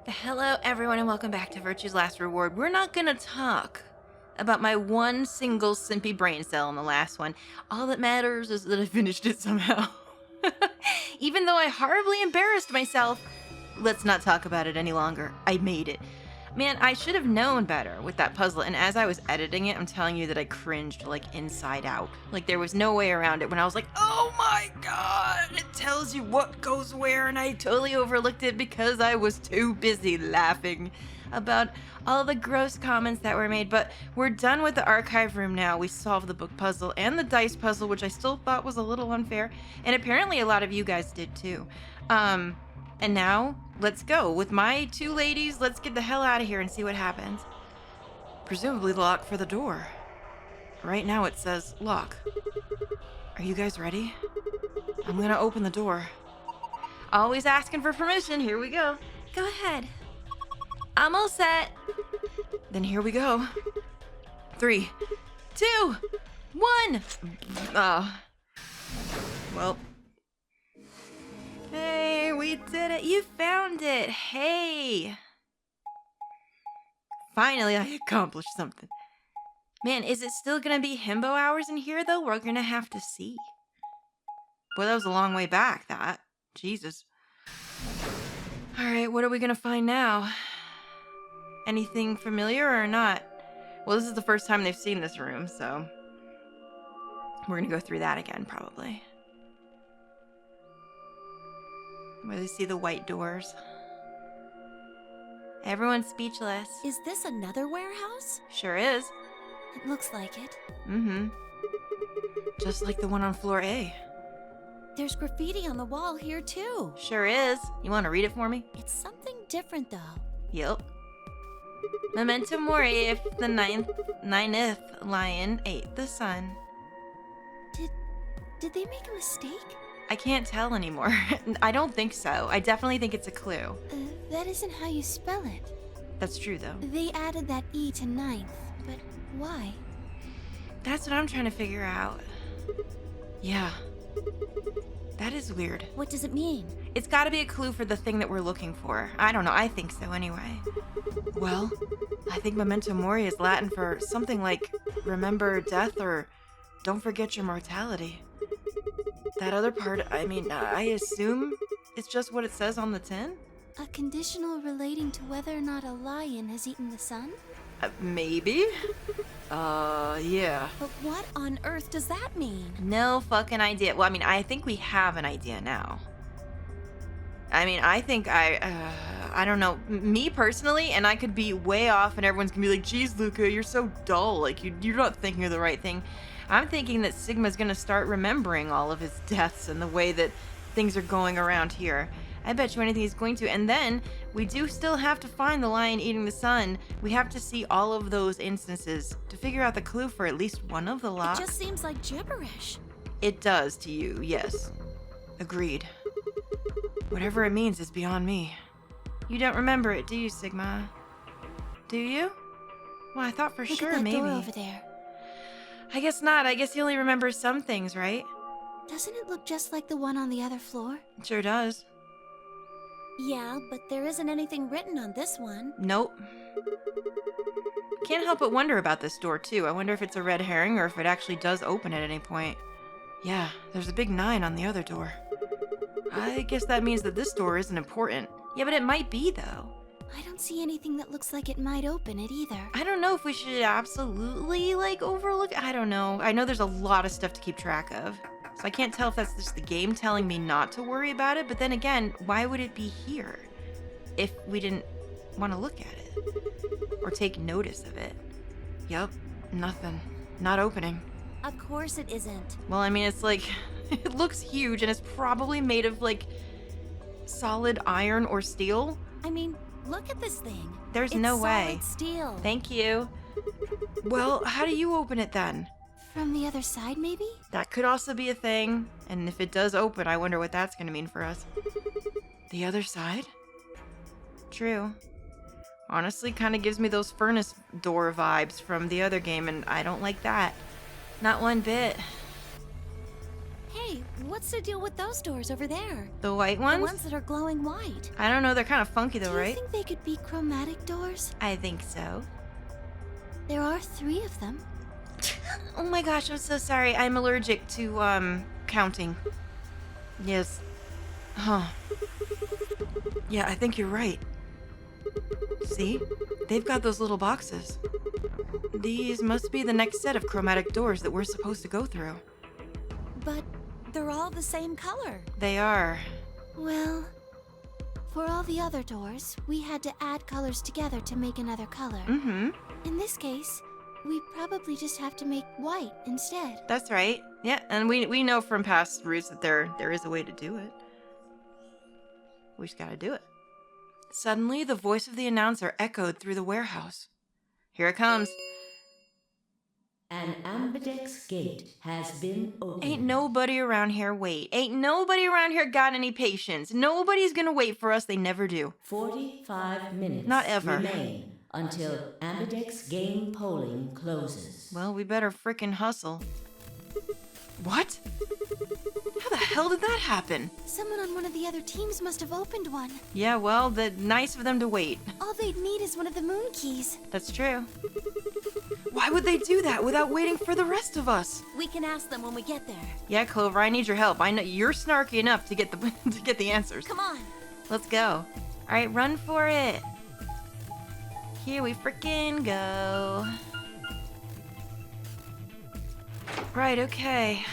Hello, everyone, and welcome back to Virtue's Last Reward. We're not gonna talk about my one single simpy brain cell in the last one. All that matters is that I finished it somehow. Even though I horribly embarrassed myself, let's not talk about it any longer. I made it. Man, I should have known better with that puzzle, and as I was editing it, I'm telling you that I cringed, like, inside out. Like, there was no way around it when I was like, oh my god, it tells you what goes where, and I totally overlooked it because I was too busy laughing about all the gross comments that were made. But we're done with the archive room now. We solved the book puzzle and the dice puzzle, which I still thought was a little unfair, and apparently a lot of you guys did too. And now, let's go. With my two ladies, let's get the hell out of here and see what happens. Presumably the lock for the door. Right now it says lock. Are you guys ready? I'm gonna open the door. Always asking for permission. Here we go. Go ahead. I'm all set. Then here we go. 3, 2, 1. Well. Hey, we did it. You found it. Hey. Finally, I accomplished something. Man, is it still gonna be himbo hours in here, though? We're gonna have to see. Boy, that was a long way back, that. Jesus. Alright, what are we gonna find now? Anything familiar or not? Well, this is the first time they've seen this room, so we're gonna go through that again, probably. Where they see the white doors. Everyone's speechless. Is this another warehouse? Sure is. It looks like it. Mm-hmm. Just like the one on floor A. There's graffiti on the wall here too. Sure is. You want to read it for me? It's something different though. Yep. Memento mori if the ninth lion ate the sun. Did they make a mistake? I can't tell anymore. I don't think so. I definitely think it's a clue. That isn't how you spell it. That's true, though. They added that E to ninth, but why? That's what I'm trying to figure out. Yeah. That is weird. What does it mean? It's got to be a clue for the thing that we're looking for. I don't know. I think so anyway. Well, I think memento mori is Latin for something like remember death or don't forget your mortality. That other part, I mean, I assume it's just what it says on the tin? A conditional relating to whether or not a lion has eaten the sun? Maybe? Yeah. But what on earth does that mean? No fucking idea. Well, I mean, I think we have an idea now. I mean, I think I don't know. Me personally, and I could be way off and everyone's gonna be like, geez, Luca, you're so dull. Like, you're not thinking of the right thing. I'm thinking that Sigma's gonna start remembering all of his deaths and the way that things are going around here. I bet you anything he's going to. And then, we do still have to find the lion eating the sun. We have to see all of those instances to figure out the clue for at least one of the locks. It just seems like gibberish. It does to you, yes. Agreed. Whatever it means is beyond me. You don't remember it, do you, Sigma? Do you? Well, I thought for Look sure, at that maybe. door over there. I guess not. I guess he only remembers some things, right? Doesn't it look just like the one on the other floor? It sure does. Yeah, but there isn't anything written on this one. Nope. Can't help but wonder about this door, too. I wonder if it's a red herring or if it actually does open at any point. Yeah, there's a big 9 on the other door. I guess that means that this door isn't important. Yeah, but it might be, though. I don't see anything that looks like it might open it either. I don't know if we should absolutely, overlook it. I don't know. I know there's a lot of stuff to keep track of. So I can't tell if that's just the game telling me not to worry about it, but then again, why would it be here if we didn't want to look at it or take notice of it? Yup, nothing. Not opening. Of course it isn't. Well, I mean, it's like, it looks huge and it's probably made of solid iron or steel. I mean, look at this thing. There's no way. It's solid steel. Thank you. Well, how do you open it then? From the other side, maybe? That could also be a thing. And if it does open, I wonder what that's going to mean for us. The other side? True. Honestly, kind of gives me those furnace door vibes from the other game, and I don't like that. Not one bit. Hey, what's What's the deal with those doors over there? The white The ones? ones that are glowing white. I don't know, they're kind of funky though, Do you right? think they could be chromatic doors? I think so. There are 3 of them. Oh my gosh, I'm so sorry. I'm allergic to, counting. Yes. Huh. Yeah, I think you're right. See? They've got those little boxes. These must be the next set of chromatic doors that we're supposed to go through. But they're all the same color. They are. Well, for all the other doors, we had to add colors together to make another color. Mm-hmm. In this case, we probably just have to make white instead. That's right. Yeah, and we know from past routes that there is a way to do it. We just gotta do it. Suddenly, the voice of the announcer echoed through the warehouse. Here it comes. An ambidex gate has been opened. Ain't nobody around here wait. Ain't nobody around here got any patience. Nobody's gonna wait for us. They never do. 45 minutes Not ever. remain until ambidex game polling closes. Well, we better frickin' hustle. What? How the hell did that happen? Someone on one of the other teams must have opened one. Yeah, well, nice of them to wait. All they'd need is one of the moon keys. That's true. Why would they do that without waiting for the rest of us? We can ask them when we get there. Yeah, Clover, I need your help. I know you're snarky enough to get the to get the answers. Come on. Let's go. All right, run for it. Here we frickin' go. Right, okay.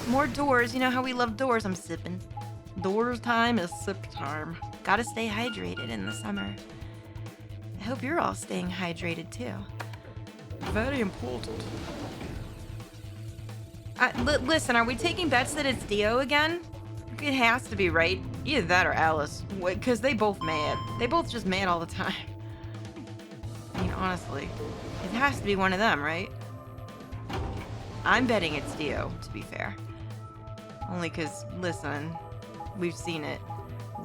More doors. You know how we love doors. I'm sipping. Doors time is sip time. Gotta stay hydrated in the summer. I hope you're all staying hydrated too. Very important. Listen, are we taking bets that it's Dio again? It has to be, right? Either that or Alice. Because they both mad. They both just mad all the time. I mean, honestly. It has to be one of them, right? I'm betting it's Dio, to be fair. Only because, listen, we've seen it.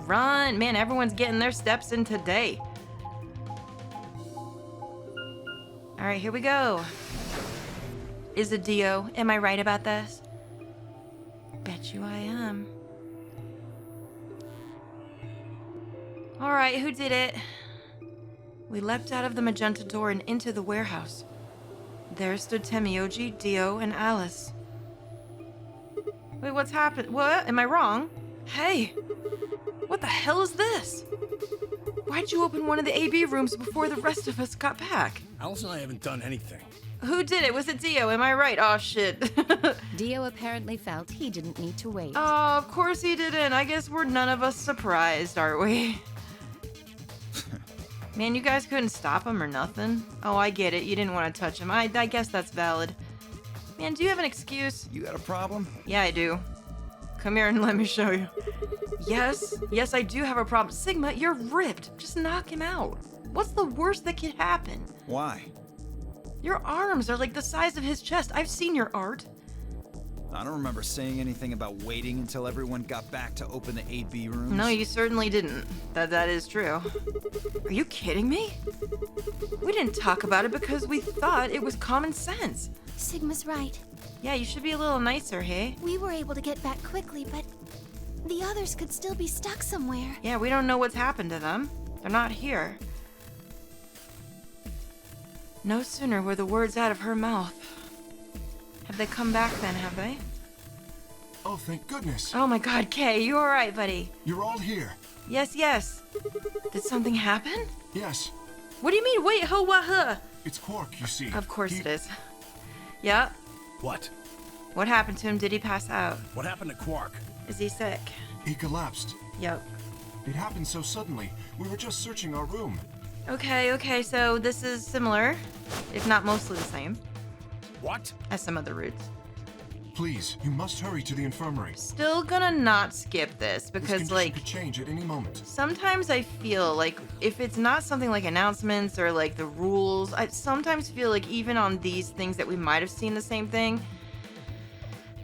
Run! Man, everyone's getting their steps in today. Alright, here we go. Is it Dio? Am I right about this? Bet you I am. Alright, who did it? We leapt out of the magenta door and into the warehouse. There stood Temioji, Dio, and Alice. Wait, what's happened? What? Am I wrong? Hey! What the hell is this? Why'd you open one of the AB rooms before the rest of us got back? Alice and I haven't done anything. Who did it? Was it Dio? Am I right? Oh, shit. Dio apparently felt he didn't need to wait. Oh, of course he didn't. I guess we're none of us surprised, aren't we? Man, you guys couldn't stop him or nothing. Oh, I get it. You didn't want to touch him. I guess that's valid. Man, do you have an excuse? You got a problem? Yeah, I do. Come here and let me show you. Yes, I do have a problem. Sigma, you're ripped. Just knock him out. What's the worst that could happen? Why? Your arms are like the size of his chest. I've seen your art. I don't remember saying anything about waiting until everyone got back to open the 8B rooms. No, you certainly didn't. That is true. Are you kidding me? We didn't talk about it because we thought it was common sense. Sigma's right. Yeah, you should be a little nicer, hey? We were able to get back quickly, but the others could still be stuck somewhere. Yeah, we don't know what's happened to them. They're not here. No sooner were the words out of her mouth. Have they come back then, have they? Oh, thank goodness. Oh my god, Kay, you alright, buddy? You're all here. Yes. Did something happen? Yes, What do you mean? Wait, what, huh? it's Quark, you see. Of course He- it is. Yeah? What? What happened to him? Did he pass out? What happened to Quark? Is he sick? He collapsed. Yep. It happened so suddenly. We were just searching our room. Okay, so this is similar, if not mostly the same, What? as some other routes. Please, you must hurry to the infirmary. Still gonna not skip this This because, condition like, could change at any moment. sometimes I feel like if it's not something like announcements or like the rules, I sometimes feel like even on these things that we might have seen the same thing,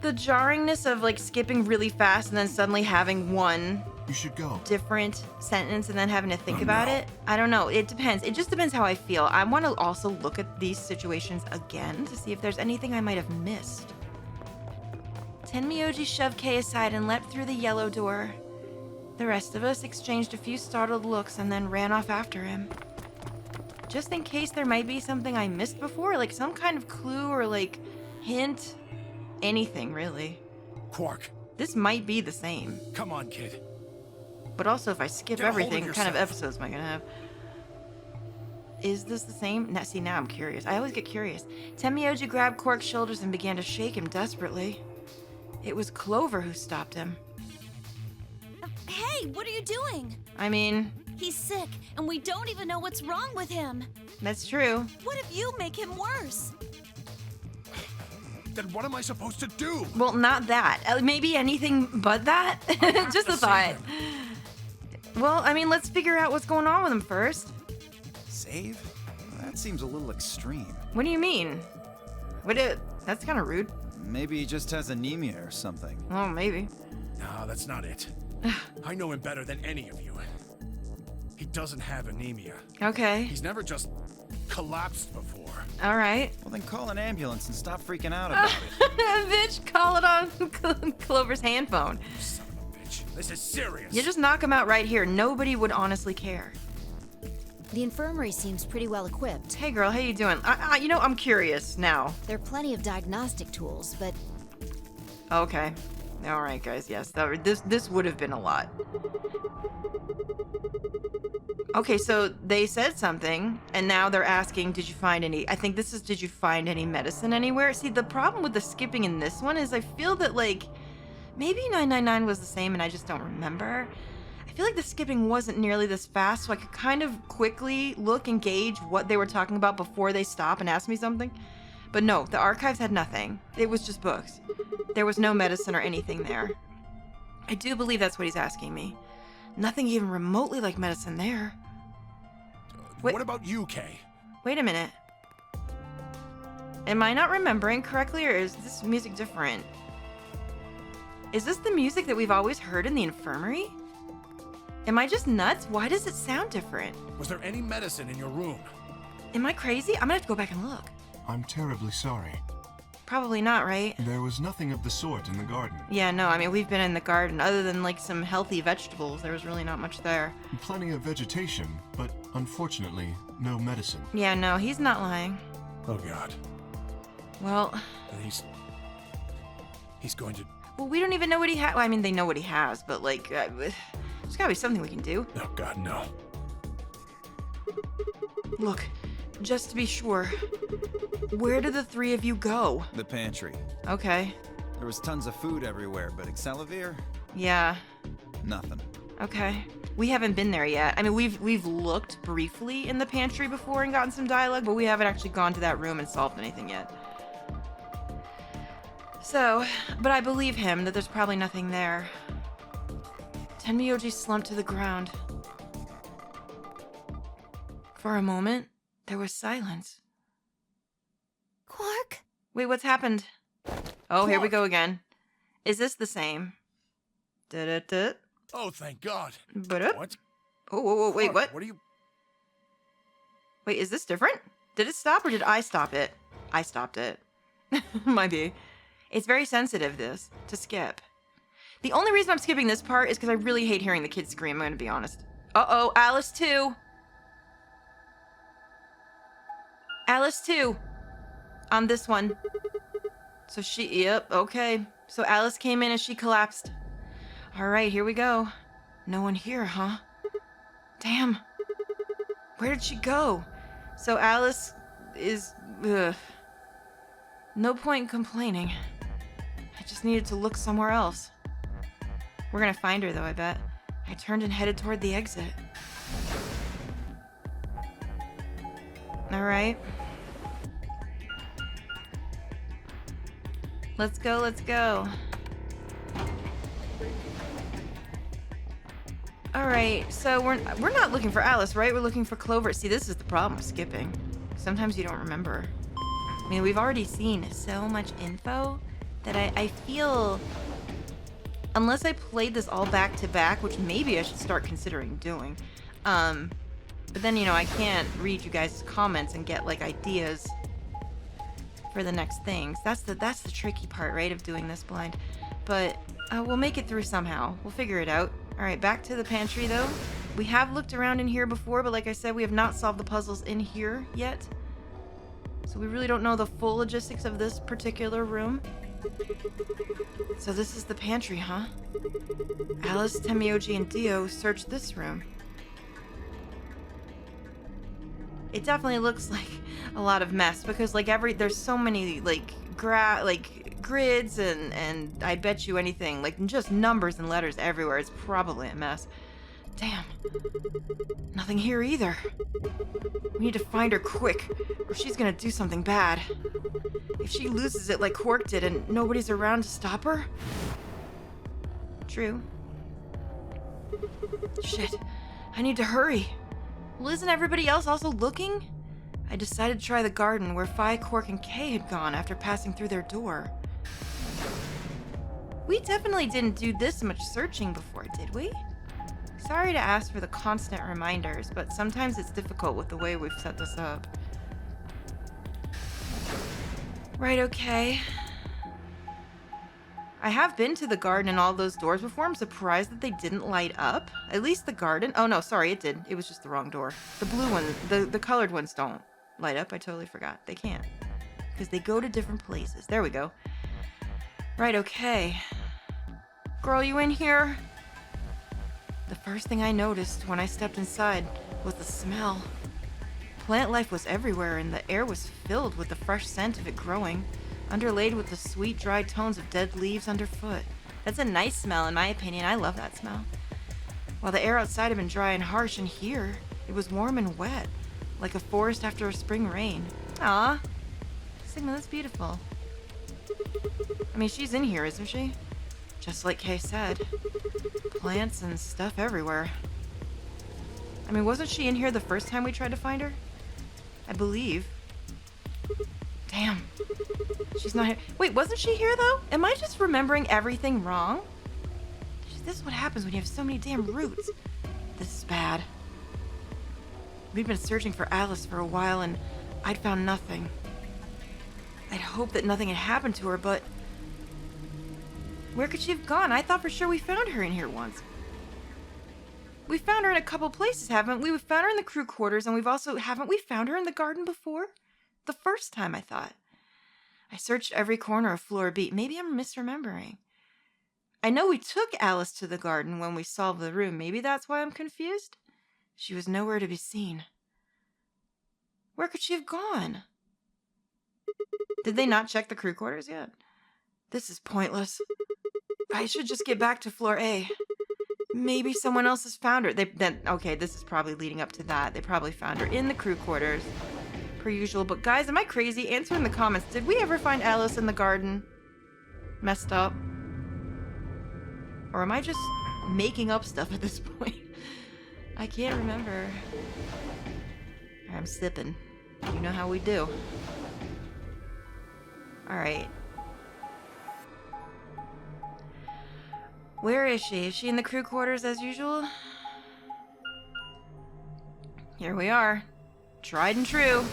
the jarringness of like skipping really fast and then suddenly having one You should go. different sentence and then having to think Oh, about no. it. I don't know. It depends. It just depends how I feel. I want to also look at these situations again to see if there's anything I might have missed. Tenmyoji shoved Kay aside and leapt through the yellow door. The rest of us exchanged a few startled looks and then ran off after him. Just in case there might be something I missed before, like some kind of clue or like hint. Anything, really. Quark, This might be the same. come on, kid. But also, if I skip Get a hold of everything, what kind of yourself. episodes am I gonna have? Is this the same? Now, see, now I'm curious. I always get curious. Tenmyoji grabbed Quark's shoulders and began to shake him desperately. It was Clover who stopped him. Hey, what are you doing? I mean, He's sick, and we don't even know what's wrong with him. that's true. What if you make him worse? Then what am I supposed to do? Well, not that. Maybe anything but that? Just a to save thought. him. Well, I mean, let's figure out what's going on with him first. Save? That seems a little extreme. What do you mean? That's kind of rude. Maybe he just has anemia or something. Oh, maybe. No, that's not it. I know him better than any of you. He doesn't have anemia. Okay. He's never just collapsed before. All right. Well, then call an ambulance and stop freaking out about it. Bitch, call it on Clover's hand phone. Son of a bitch. This is serious. You just knock him out right here. Nobody would honestly care. The infirmary seems pretty well equipped. Hey, girl, how you doing? I'm curious now. There are plenty of diagnostic tools, but Okay. All right, guys. Yes, this would have been a lot. Okay, so they said something, and now they're asking, did you find any? I think this is, did you find any medicine anywhere? See, the problem with the skipping in this one is I feel that, like, maybe 999 was the same and I just don't remember. I feel like the skipping wasn't nearly this fast, so I could kind of quickly look and gauge what they were talking about before they stop and ask me something. But no, the archives had nothing. It was just books. There was no medicine or anything there. I do believe that's what he's asking me. Nothing even remotely like medicine there. Wait. What about you, Kay? Wait a minute. Am I not remembering correctly, or is this music different? Is this the music that we've always heard in the infirmary? Am I just nuts? Why does it sound different? Was there any medicine in your room? Am I crazy? I'm gonna have to go back and look. I'm terribly sorry. Probably not, right? There was nothing of the sort in the garden. Yeah, no, I mean, we've been in the garden. Other than, like, some healthy vegetables, there was really not much there. Plenty of vegetation, but unfortunately, no medicine. Yeah, no, he's not lying. Oh, God. Well, And he's going to... well, we don't even know what he has. Well, I mean, they know what he has, but, like, there's gotta be something we can do. Oh, God, no. Look, just to be sure, where did the three of you go? The pantry. Okay. There was tons of food everywhere, but Excelivir? Yeah. Nothing. Okay. We haven't been there yet. I mean, we've looked briefly in the pantry before and gotten some dialogue, but we haven't actually gone to that room and solved anything yet. So, but I believe him that there's probably nothing there. Tenmyoji slumped to the ground. For a moment, there was silence. Quark? Wait, what's happened? Oh, here we Quark. go again. Is this the same? Da-da-da. Oh, thank God. Ba-da. What? Oh, whoa, whoa, wait, Quark, what? What are you... Wait, is this different? Did it stop or did I stop it? I stopped it. Might be. It's very sensitive, this, to skip. The only reason I'm skipping this part is because I really hate hearing the kids scream, I'm gonna be honest. Uh-oh, Alice 2. Alice 2. On this one. So yep, okay. So Alice came in and she collapsed. All right, here we go. No one here, huh? Damn. Where did she go? So Alice is... ugh. No point in complaining. I just needed to look somewhere else. We're gonna find her, though, I bet. I turned and headed toward the exit. All right. Let's go, let's go. All right, so we're not looking for Alice, right? We're looking for Clover. See, this is the problem with skipping. Sometimes you don't remember. I mean, we've already seen so much info that I feel, unless I played this all back to back, which maybe I should start considering doing, but then, you know, I can't read you guys' comments and get, like, ideas for the next things. That's the tricky part, right, of doing this blind. but we'll make it through somehow. We'll figure it out. All right, back to the pantry though. We have looked around in here before, but like I said, we have not solved the puzzles in here yet. So we really don't know the full logistics of this particular room. So this is the pantry, huh? Alice, Temioji, and Dio searched this room. It definitely looks like a lot of mess because like there's so many like grids and I bet you anything, like just numbers and letters everywhere. It's probably a mess. Damn. Nothing here either. We need to find her quick, or she's gonna do something bad. If she loses it like Quark did and nobody's around to stop her? True. Shit. I need to hurry. Well, isn't everybody else also looking? I decided to try the garden where Phi, Quark, and Kay had gone after passing through their door. We definitely didn't do this much searching before, did we? Sorry to ask for the constant reminders, but sometimes it's difficult with the way we've set this up. Right, okay. I have been to the garden and all those doors before. I'm surprised that they didn't light up. At least the garden. Oh no, sorry, it did. It was just the wrong door. The blue one, the colored ones don't light up. I totally forgot. They can't. Because they go to different places. There we go. Right, okay. Girl, you in here? The first thing I noticed when I stepped inside was the smell. Plant life was everywhere and the air was filled with the fresh scent of it growing, underlaid with the sweet, dry tones of dead leaves underfoot. That's a nice smell in my opinion. I love that smell. While the air outside had been dry and harsh, and here, it was warm and wet, like a forest after a spring rain. Ah, Sigma, that's beautiful. I mean, she's in here, isn't she? Just like Kay said. Plants and stuff everywhere. I mean, wasn't she in here the first time we tried to find her? I believe. Damn. She's not here. Wait, wasn't she here though? Am I just remembering everything wrong? This is what happens when you have so many damn roots. This is bad. We'd been searching for Alice for a while and I'd found nothing. I'd hoped that nothing had happened to her, but where could she have gone? I thought for sure we found her in here once. We found her in a couple places, haven't we? We found her in the crew quarters, and haven't we found her in the garden before? The first time, I thought. I searched every corner of floor B. Maybe I'm misremembering. I know we took Alice to the garden when we solved the room. Maybe that's why I'm confused. She was nowhere to be seen. Where could she have gone? Did they not check the crew quarters yet? This is pointless. I should just get back to floor A. Maybe someone else has found her. Okay, this is probably leading up to that. They probably found her in the crew quarters, per usual. But guys, am I crazy? Answer in the comments. Did we ever find Alice in the garden? Messed up? Or am I just making up stuff at this point? I can't remember. I'm sipping. You know how we do. Alright. Where is she? Is she in the crew quarters as usual? Here we are. Tried and true.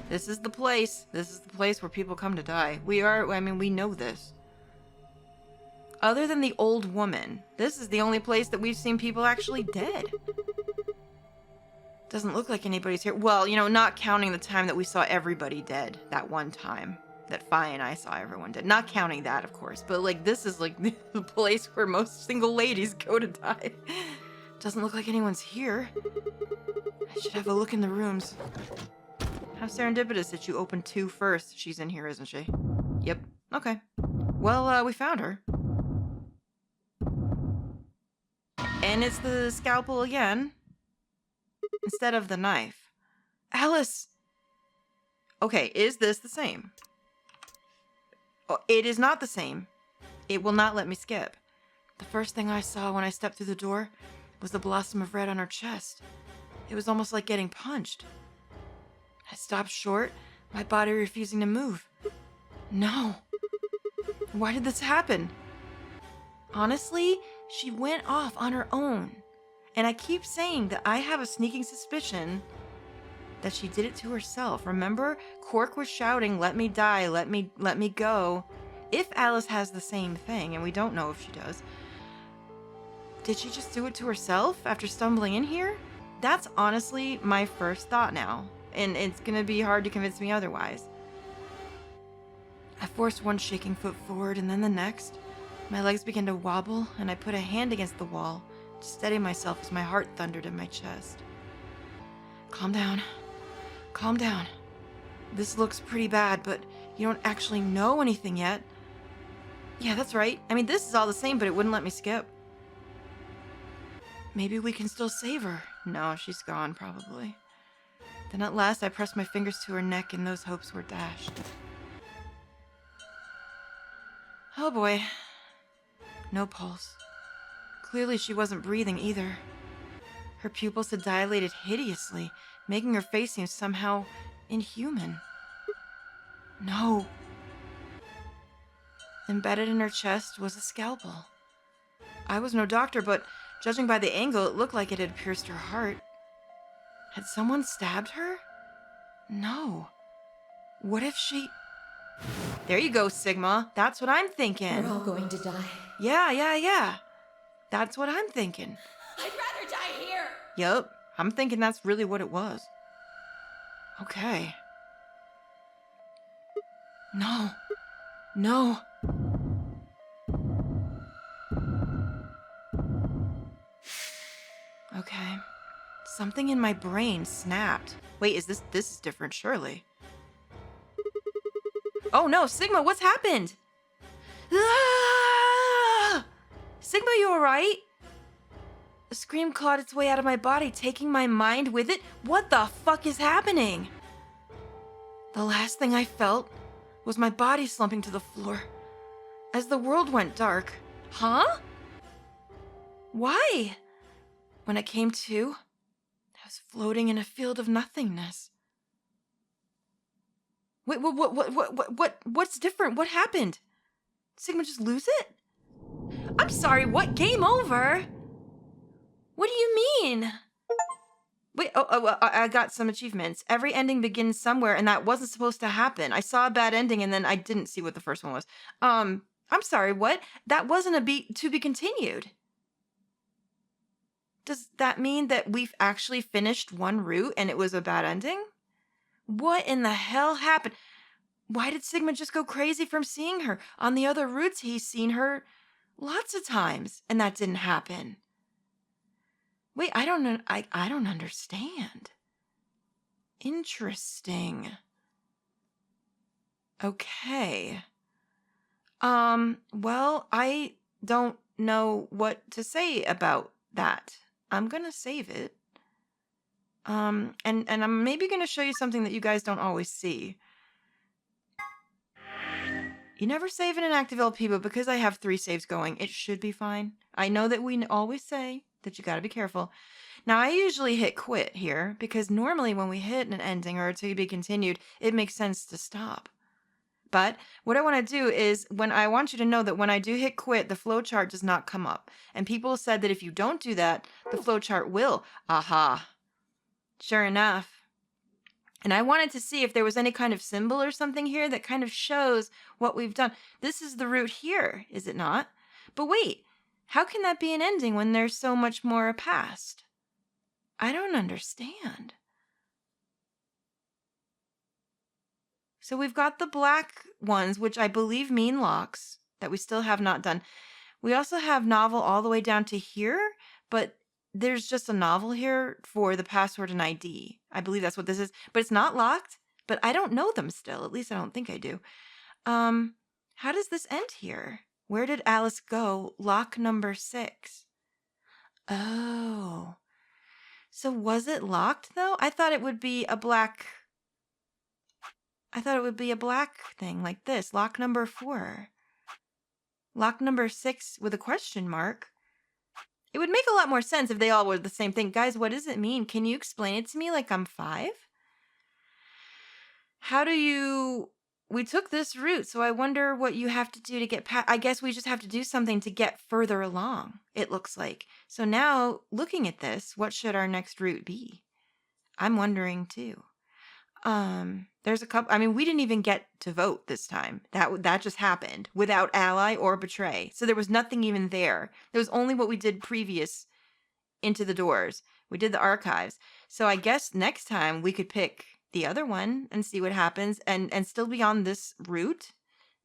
This is the place. This is the place where people come to die. We know this. Other than the old woman, this is the only place that we've seen people actually dead. Doesn't look like anybody's here. Well, not counting the time that we saw everybody dead that one time. That Phi and I saw everyone dead. Not counting that, of course. But, this is, the place where most single ladies go to die. Doesn't look like anyone's here. I should have a look in the rooms. How serendipitous that you opened 2 first. She's in here, isn't she? Yep. Okay. Well, we found her. And it's the scalpel again. Instead of the knife. Alice! Okay, is this the same? Oh, it is not the same. It will not let me skip. The first thing I saw when I stepped through the door was the blossom of red on her chest. It was almost like getting punched. I stopped short, my body refusing to move. No. Why did this happen? Honestly, she went off on her own. And I keep saying that I have a sneaking suspicion that she did it to herself. Remember? Quark was shouting, "Let me die, let me go." If Alice has the same thing, and we don't know if she does, did she just do it to herself after stumbling in here? That's honestly my first thought now, and it's gonna be hard to convince me otherwise. I forced one shaking foot forward and then the next. My legs began to wobble, and I put a hand against the wall to steady myself as my heart thundered in my chest. Calm down. Calm down. This looks pretty bad, but you don't actually know anything yet. Yeah, that's right. I mean, this is all the same, but it wouldn't let me skip. Maybe we can still save her. No, she's gone, probably. Then at last, I pressed my fingers to her neck, and those hopes were dashed. Oh boy. No pulse. Clearly, she wasn't breathing either. Her pupils had dilated hideously, making her face seem somehow inhuman. No. Embedded in her chest was a scalpel. I was no doctor, but judging by the angle, it looked like it had pierced her heart. Had someone stabbed her? No. What if she... There you go, Sigma. That's what I'm thinking. We're all going to die. Yeah. That's what I'm thinking. I'd rather die here. Yup, I'm thinking that's really what it was. Okay. No. Okay. Something in my brain snapped. Wait, this is different, surely. Oh no, Sigma, what's happened? Ah! Sigma, you alright? A scream clawed its way out of my body, taking my mind with it. What the fuck is happening? The last thing I felt was my body slumping to the floor as the world went dark. Huh? Why? When I came to, I was floating in a field of nothingness. Wait, what's different? What happened? Sigma just lose it? I'm sorry, what? Game over? What do you mean? Wait, I got some achievements. Every ending begins somewhere, and that wasn't supposed to happen. I saw a bad ending, and then I didn't see what the first one was. I'm sorry, what? That wasn't to be continued. Does that mean that we've actually finished one route, and it was a bad ending? What in the hell happened? Why did Sigma just go crazy from seeing her? On the other routes, he's seen her lots of times, and that didn't happen. Wait, I don't know. I don't understand. Interesting. Okay. Well, I don't know what to say about that. I'm gonna save it. And I'm maybe gonna show you something that you guys don't always see. You never save in an active LP, but because I have 3 saves going, it should be fine. I know that we always say that you gotta be careful. Now, I usually hit quit here, because normally when we hit an ending or to be continued, it makes sense to stop. But what I want to do is, I want you to know that when I do hit quit, the flowchart does not come up. And people said that if you don't do that, the flowchart will. Aha. Sure enough. And I wanted to see if there was any kind of symbol or something here that kind of shows what we've done. This is the route here, is it not? But wait, how can that be an ending when there's so much more past? I don't understand. So we've got the black ones, which I believe mean locks, that we still have not done. We also have novel all the way down to here, but there's just a novel here for the password and ID. I believe that's what this is, but it's not locked, but I don't know them still. At least I don't think I do. How does this end here? Where did Alice go? Lock number 6. Oh. So was it locked though? I thought it would be a black thing like this. Lock number 4. Lock number 6 with a question mark. It would make a lot more sense if they all were the same thing. Guys, what does it mean? Can you explain it to me like I'm 5? We took this route, so I wonder what you have to do to get past. I guess we just have to do something to get further along, it looks like. So now, looking at this, what should our next route be? I'm wondering too. There's a couple. I mean, we didn't even get to vote this time. That just happened without ally or betray. So there was nothing even there. There was only what we did previous into the doors. We did the archives. So I guess next time we could pick the other one and see what happens, and still be on this route.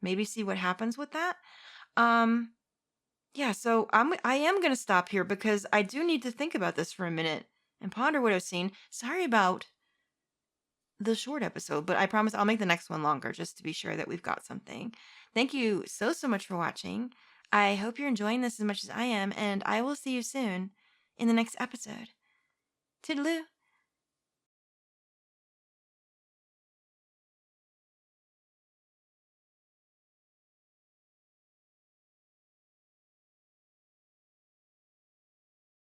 Maybe see what happens with that. Yeah, so I am gonna stop here because I do need to think about this for a minute and ponder what I've seen. Sorry about the short episode, but I promise I'll make the next one longer just to be sure that we've got something. Thank you so much for watching. I hope you're enjoying this as much as I am, and I will see you soon in the next episode. Toodaloo.